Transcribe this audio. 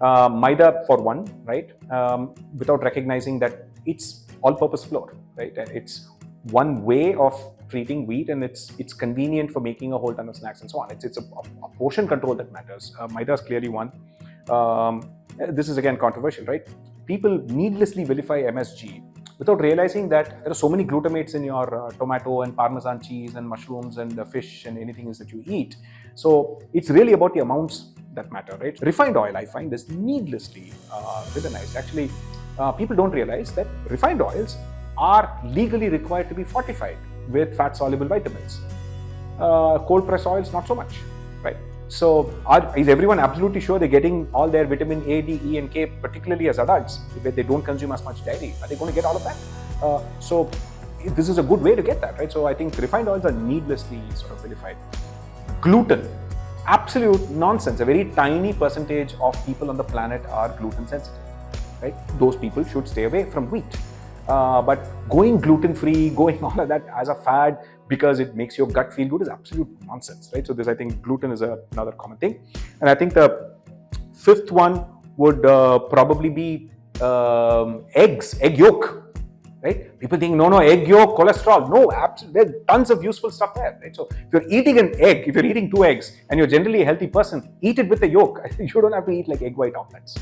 Maida for one, right? Without recognizing that it's all-purpose flour, right? It's one way of treating wheat, and it's convenient for making a whole ton of snacks and so on. It's a portion control that matters. Maida is clearly one. This is again controversial, right? People needlessly vilify MSG without realizing that there are so many glutamates in your tomato and Parmesan cheese and mushrooms and the fish and anything else that you eat. So it's really about the amounts that matter, right? Refined oil, I find, is needlessly villainised. Actually, people don't realize that refined oils are legally required to be fortified with fat-soluble vitamins. Cold press oils, not so much, right? So is everyone absolutely sure they're getting all their vitamin A, D, E, and K, particularly as adults, if they don't consume as much dairy? Are they going to get all of that? So this is a good way to get that, right? So I think refined oils are needlessly sort of vilified. Gluten, absolute nonsense. A very tiny percentage of people on the planet are gluten sensitive, right? Those people should stay away from wheat. But going gluten-free, going all of that as a fad because it makes your gut feel good is absolute nonsense, right? So this, I think, gluten is another common thing. And I think the fifth one would probably be eggs, egg yolk, right? People think, no, egg yolk, cholesterol. No, absolutely, there's tons of useful stuff there, right? So if you're eating an egg, if you're eating 2 eggs and you're generally a healthy person, eat it with the yolk. You don't have to eat like egg white omelets.